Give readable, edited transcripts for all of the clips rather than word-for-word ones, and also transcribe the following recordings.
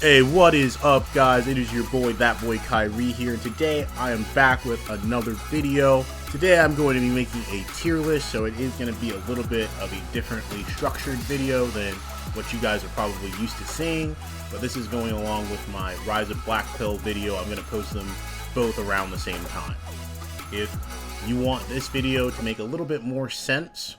Hey, what is up, guys? It is your boy, that boy Kyrie here, and today I am back with another video. Today I'm going to be making a tier list, so it is going to be a little bit of a differently structured video than what you guys are probably used to seeing, but this is going along with my Rise of Black Pill video. I'm going to post them both around the same time. If you want this video to make a little bit more sense,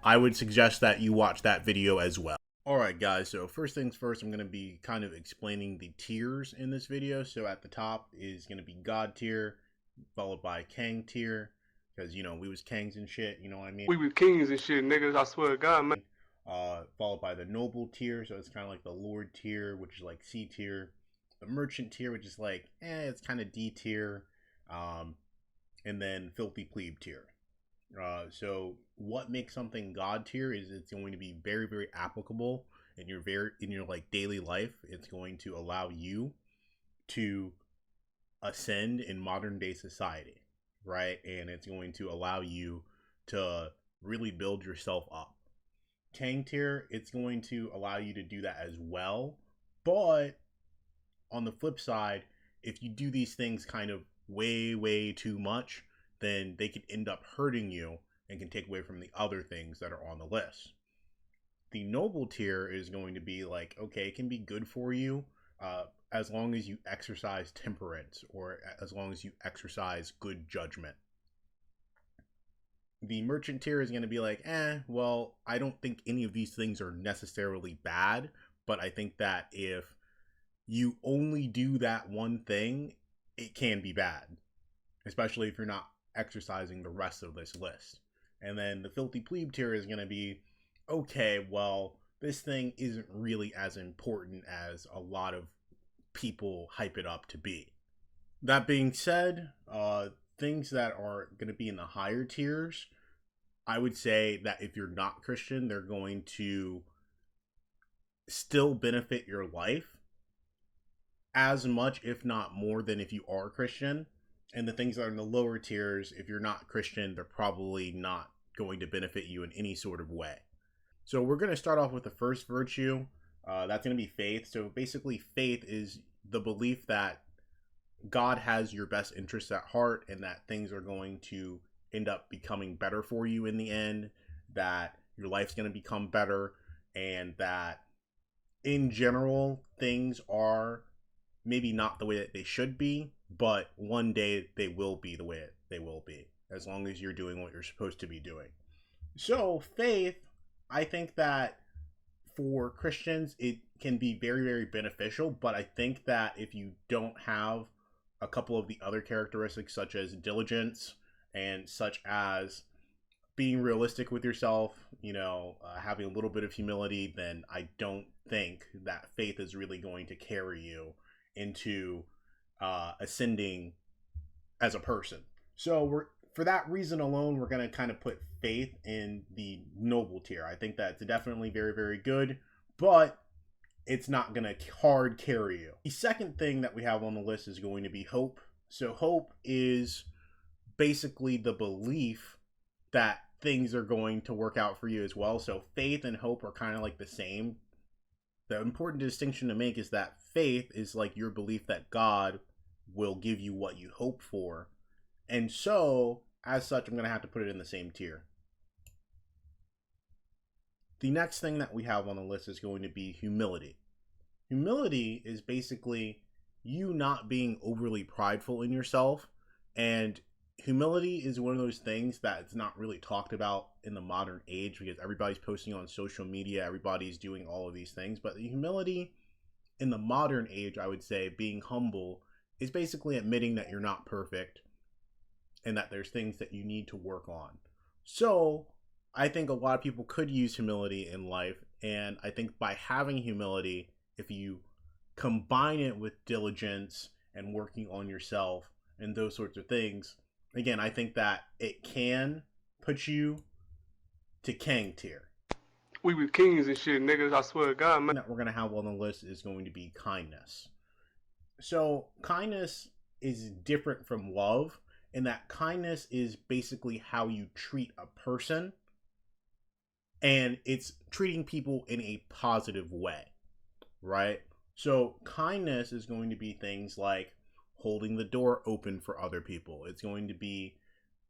I would suggest that you watch that video as well. Alright guys, so first things first, I'm going to be kind of explaining the tiers in this video. So at the top is going to be God tier, followed by Kang tier, because, you know, we was Kangs and shit, you know what I mean? We was kings and shit, niggas, I swear to God, man. Followed by the Noble tier, so it's kind of like the Lord tier, which is like C tier. The Merchant tier, which is like, it's kind of D tier. And then Filthy Plebe tier. So what makes something God tier is it's going to be very, very applicable in your like daily life. It's going to allow you to ascend in modern day society, right? And it's going to allow you to really build yourself up. Kang tier, it's going to allow you to do that as well. But on the flip side, if you do these things kind of way too much, then they could end up hurting you and can take away from the other things that are on the list. The Noble tier is going to be like, okay, it can be good for you as long as you exercise temperance or as long as you exercise good judgment. The Merchant tier is going to be like, well, I don't think any of these things are necessarily bad, but I think that if you only do that one thing, it can be bad, especially if you're not exercising the rest of this list. And then the Filthy Plebe tier is going to be, okay, well, this thing isn't really as important as a lot of people hype it up to be. That being said, things that are going to be in the higher tiers, I would say that if you're not Christian, they're going to still benefit your life as much, if not more, than if you are Christian. And the things that are in the lower tiers, if you're not Christian, they're probably not going to benefit you in any sort of way. So we're going to start off with the first virtue. That's going to be faith. So basically, faith is the belief that God has your best interests at heart and that things are going to end up becoming better for you in the end, that your life's going to become better, and that in general, things are maybe not the way that they should be, but one day they will be the way they will be, as long as you're doing what you're supposed to be doing. So faith, I think that for Christians, it can be very beneficial, but I think that if you don't have a couple of the other characteristics, such as diligence and such as being realistic with yourself, having a little bit of humility, then I don't think that faith is really going to carry you into ascending as a person. So for that reason alone, we're going to kind of put faith in the Noble tier. I think that's definitely very good, but it's not going to hard carry you. The second thing that we have on the list is going to be hope. So hope is basically the belief that things are going to work out for you as well. So faith and hope are kind of like the same. The important distinction to make is that faith is like your belief that God will give you what you hope for. And so, as such, I'm going to have to put it in the same tier. The next thing that we have on the list is going to be humility. Humility is basically you not being overly prideful in yourself. And humility is one of those things that's not really talked about in the modern age because everybody's posting on social media, everybody's doing all of these things. But the humility in the modern age, I would say, being humble, is basically admitting that you're not perfect and that there's things that you need to work on. So I think a lot of people could use humility in life, and I think by having humility, if you combine it with diligence and working on yourself and those sorts of things, again, I think that it can put you to Kang tier. We was kings and shit, niggas, I swear to God, man. That we're going to have on the list is going to be kindness. So kindness is different from love in that kindness is basically how you treat a person, and it's treating people in a positive way, right? So kindness is going to be things like holding the door open for other people. It's going to be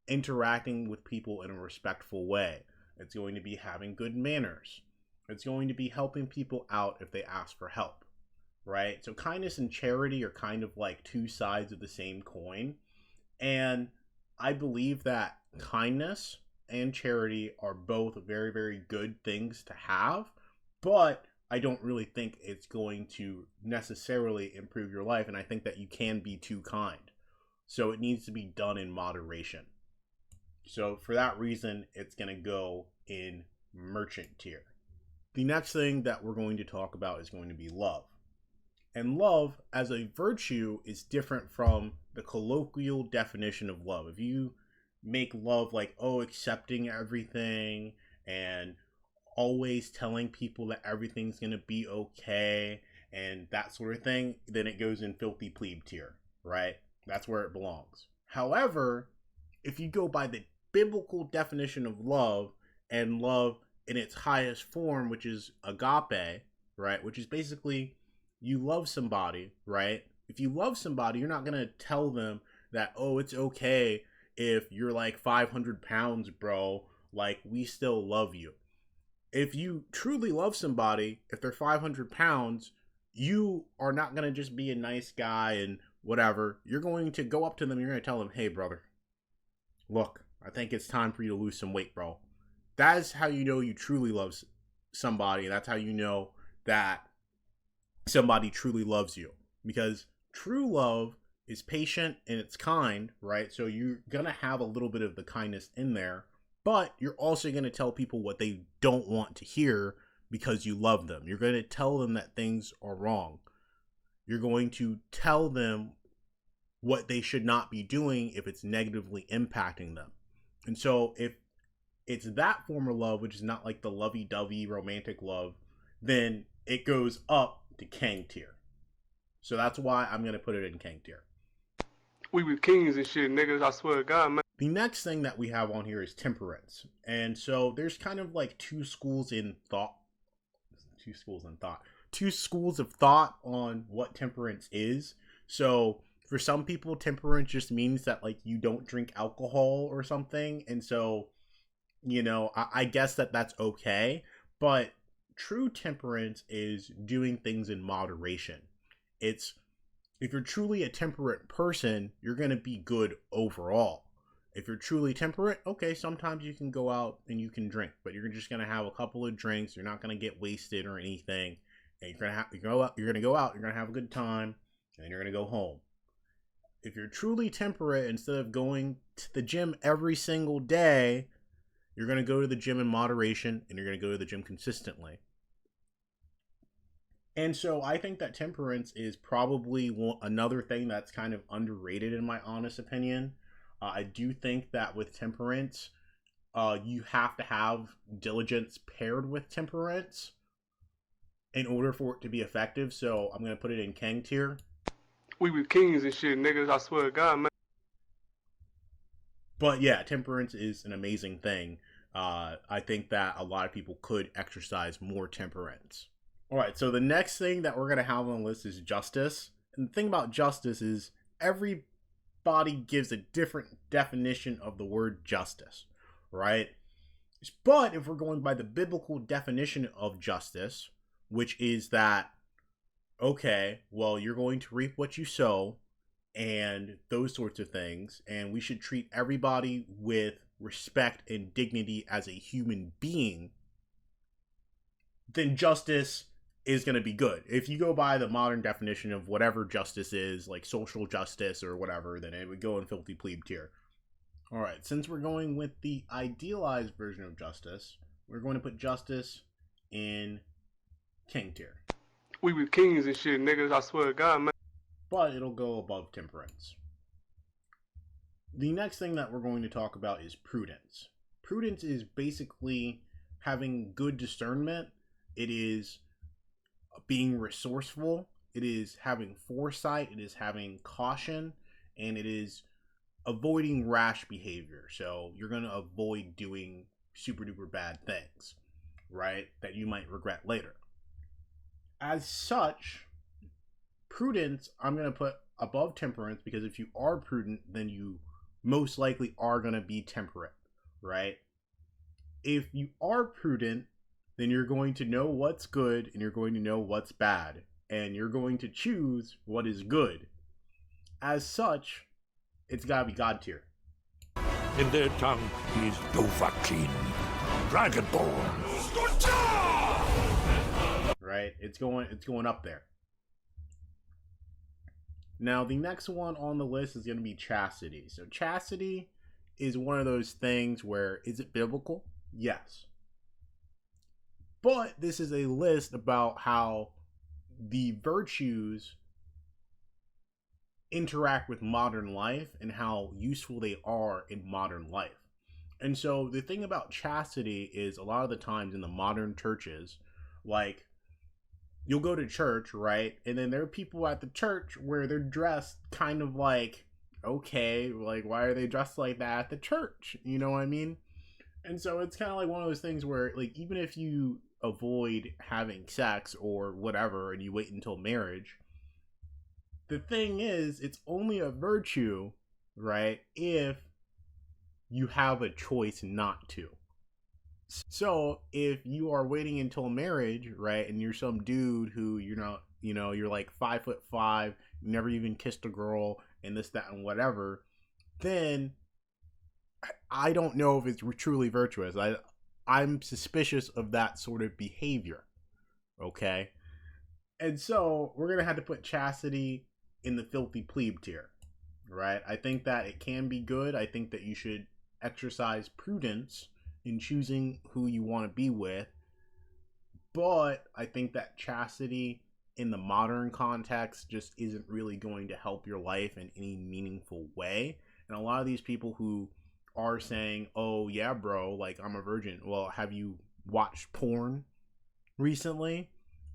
interacting with people in a respectful way. It's going to be having good manners. It's going to be helping people out if they ask for help, right? So kindness and charity are kind of like two sides of the same coin. And I believe that kindness and charity are both very, very good things to have, but I don't really think it's going to necessarily improve your life. And I think that you can be too kind. So it needs to be done in moderation. So for that reason, it's going to go in merchant tier. The next thing that we're going to talk about is going to be love. And love as a virtue is different from the colloquial definition of love. If you make love like, oh, accepting everything and always telling people that everything's going to be okay and that sort of thing, then it goes in filthy plebe tier, right? That's where it belongs. However, if you go by the biblical definition of love and love in its highest form, which is agape, right? Which is basically you love somebody, right? If you love somebody, you're not going to tell them that, oh, it's okay if you're like 500 pounds, bro. Like, we still love you. If you truly love somebody, if they're 500 pounds, you are not going to just be a nice guy and whatever. You're going to go up to them. You're going to tell them, hey, brother, look, I think it's time for you to lose some weight, bro. That is how you know you truly love somebody. That's how you know that somebody truly loves you. Because true love is patient and it's kind, right? So you're going to have a little bit of the kindness in there, but you're also going to tell people what they don't want to hear because you love them. You're going to tell them that things are wrong. You're going to tell them what they should not be doing if it's negatively impacting them. And so if it's that form of love, which is not like the lovey-dovey romantic love, then it goes up to Kang tier. So that's why I'm going to put it in Kang tier. We be kings and shit, niggas, I swear to God, man. The next thing that we have on here is temperance. And so there's kind of like two schools of thought on what temperance is. So for some people, temperance just means that like you don't drink alcohol or something. And so, you know, I guess that's okay. But true temperance is doing things in moderation. It's if you're truly a temperate person, you're going to be good overall. If you're truly temperate, okay, sometimes you can go out and you can drink, but you're just going to have a couple of drinks. You're not going to get wasted or anything. And you're going to go out, you're going to have a good time, and then you're going to go home. If you're truly temperate, instead of going to the gym every single day, you're going to go to the gym in moderation and you're going to go to the gym consistently. And so I think that temperance is probably another thing that's kind of underrated in my honest opinion. I do think that with temperance, you have to have diligence paired with temperance in order for it to be effective. So I'm going to put it in Kang tier. We be kings and shit, niggas, I swear to God, man. But yeah, temperance is an amazing thing. I think that a lot of people could exercise more temperance. All right, so the next thing that we're going to have on the list is justice. And the thing about justice is everybody gives a different definition of the word justice, right? But if we're going by the biblical definition of justice, which is that, okay, well, you're going to reap what you sow and those sorts of things, and we should treat everybody with respect and dignity as a human being, then justice is going to be good. If you go by the modern definition of whatever justice is, like social justice or whatever, then it would go in filthy plebe tier. All right, since we're going with the idealized version of justice, we're going to put justice in King tier. We be kings and shit, niggas, I swear to God, man. But it'll go above temperance. The next thing that we're going to talk about is prudence. Prudence is basically having good discernment. It is being resourceful, it is having foresight, it is having caution, and it is avoiding rash behavior. So you're going to avoid doing super duper bad things, right? That you might regret later. As such, Prudence, I'm going to put above temperance because if you are prudent, then you most likely are going to be temperate, right? If you are prudent, then you're going to know what's good and you're going to know what's bad, and you're going to choose what is good. As such, it's got to be God tier. In their tongue, he's Dovahkiin, Dragonborn. Right? It's going up there. Now, the next one on the list is going to be chastity. So chastity is one of those things where, is it biblical? Yes. But this is a list about how the virtues interact with modern life and how useful they are in modern life. And so the thing about chastity is a lot of the times in the modern churches, like, you'll go to church, right? And then there are people at the church where they're dressed kind of like, okay, like, why are they dressed like that at the church? You know what I mean? And so it's kind of like one of those things where, like, even if you avoid having sex or whatever and you wait until marriage, the thing is, it's only a virtue, right, if you have a choice not to. So if you are waiting until marriage, right, and you're some dude who you're not, you're like 5'5", you never even kissed a girl, and this, that, and whatever, then I don't know if it's truly virtuous. I'm suspicious of that sort of behavior. Okay, and so we're gonna have to put chastity in the filthy plebe tier, right? I think that it can be good. I think that you should exercise prudence in choosing who you want to be with, but I think that chastity in the modern context just isn't really going to help your life in any meaningful way. And a lot of these people who are saying, oh yeah bro, like, I'm a virgin, well, have you watched porn recently?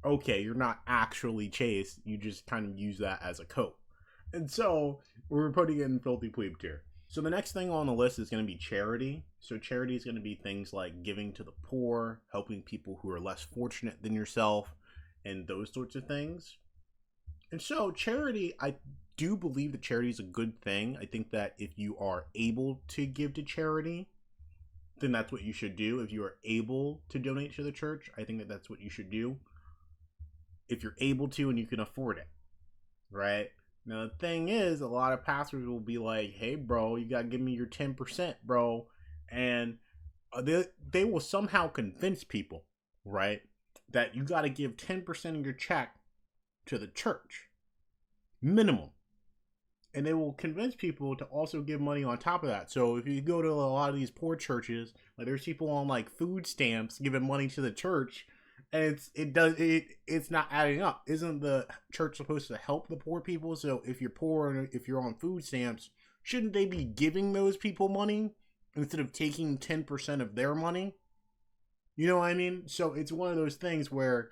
Okay, you're not actually chaste, you just kind of use that as a coat. And so we're putting it in filthy plebe tier. So the next thing on the list is going to be charity. So charity is going to be things like giving to the poor, helping people who are less fortunate than yourself, and those sorts of things. And so charity, I do believe that charity is a good thing. I think that if you are able to give to charity, then that's what you should do. If you are able to donate to the church, I think that that's what you should do. If you're able to and you can afford it, right? Now, the thing is, a lot of pastors will be like, hey, bro, you got to give me your 10%, bro. And they will somehow convince people, right, that you got to give 10% of your check to the church. Minimum. And they will convince people to also give money on top of that. So if you go to a lot of these poor churches, like, there's people on like food stamps giving money to the church, and it's not adding up. Isn't the church supposed to help the poor people? So if you're poor and if you're on food stamps, shouldn't they be giving those people money instead of taking 10% of their money? You know what I mean? So it's one of those things where,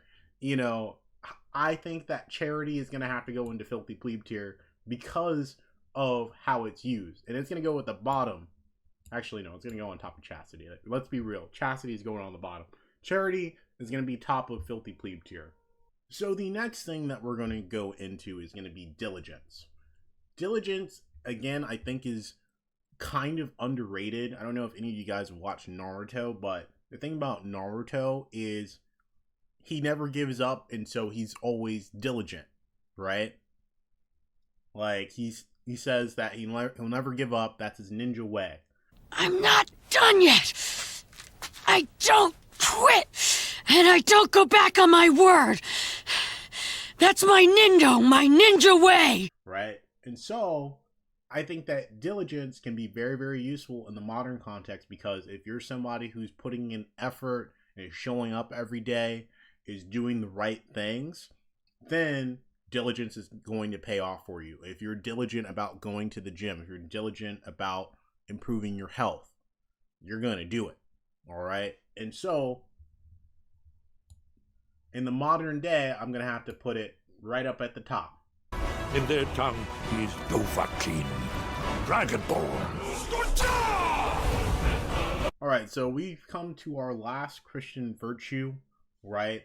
I think that charity is going to have to go into filthy plebe tier because of how it's used. And it's going to go at the bottom. Actually, no, it's going to go on top of chastity. Let's be real. Chastity is going on the bottom. Charity is going to be top of filthy plebe tier. So the next thing that we're going to go into is going to be diligence. Diligence, again, I think is kind of underrated. I don't know if any of you guys have watched Naruto, but the thing about Naruto is he never gives up, and so he's always diligent, right? Like, he says that he'll never give up. That's his ninja way. I'm not done yet. I don't quit, and I don't go back on my word. That's my ninja way. Right? And so I think that diligence can be very, very useful in the modern context, because if you're somebody who's putting in effort and is showing up every day, is doing the right things, then diligence is going to pay off for you. If you're diligent about going to the gym, if you're diligent about improving your health, you're going to do it. All right? And so in the modern day, I'm going to have to put it right up at the top. In their tongue, he's Dovahkiin, Dragonborn. All right, so we've come to our last Christian virtue, right?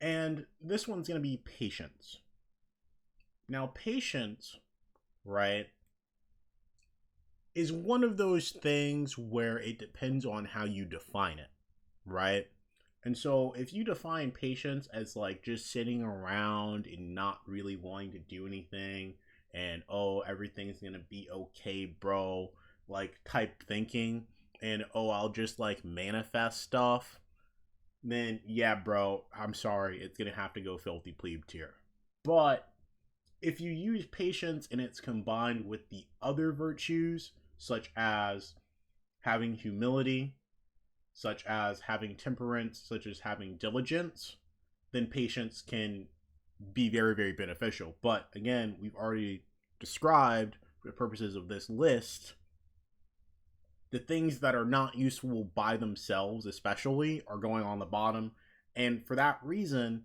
And this one's going to be patience. Now, patience, right, is one of those things where it depends on how you define it, right? And so if you define patience as like just sitting around and not really wanting to do anything and, oh, everything's going to be okay, bro, like type thinking, and, oh, I'll just like manifest stuff, then yeah, bro, I'm sorry, it's going to have to go filthy plebe tier. But if you use patience and it's combined with the other virtues, such as having humility, such as having temperance, such as having diligence, then patience can be very, very beneficial. But again, we've already described, for the purposes of this list, the things that are not useful by themselves especially are going on the bottom. And for that reason,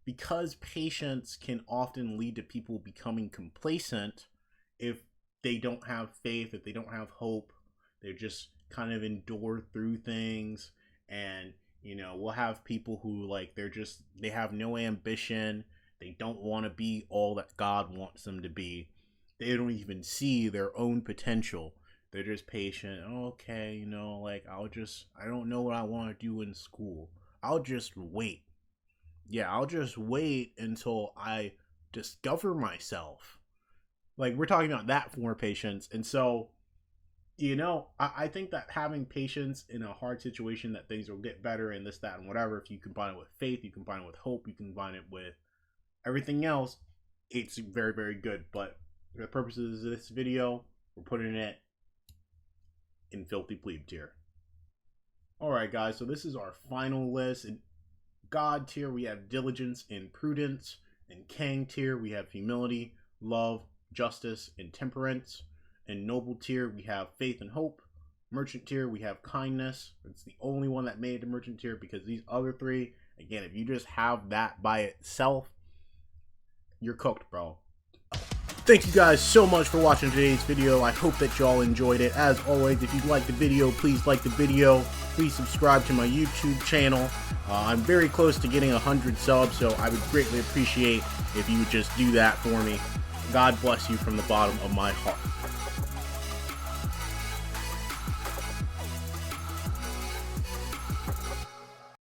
because patience can often lead to people becoming complacent if they don't have faith, if they don't have hope, they just kind of endure through things. And, you know, we'll have people who like, they have no ambition. They don't want to be all that God wants them to be. They don't even see their own potential. They're just patient. Okay, you know, like I don't know what I want to do in school. I'll just wait. Yeah, I'll just wait until I discover myself. Like, we're talking about that form of patience. And so, you know, I think that having patience in a hard situation, that things will get better and this, that, and whatever, if you combine it with faith, you combine it with hope, you combine it with everything else, it's very, very good. But for the purposes of this video, we're putting it in filthy plebe tier. Alright guys, so this is our final list. In God tier, we have diligence and prudence. In King tier, we have humility, love, justice, and temperance. In noble tier, we have faith and hope. Merchant tier, we have kindness. It's the only one that made it to merchant tier, because these other three, again, if you just have that by itself, you're cooked, bro. Thank you guys so much for watching today's video. I hope that y'all enjoyed it. As always, if you liked the video, please like the video. Please subscribe to my YouTube channel. I'm very close to getting 100 subs, so I would greatly appreciate if you would just do that for me. God bless you from the bottom of my heart.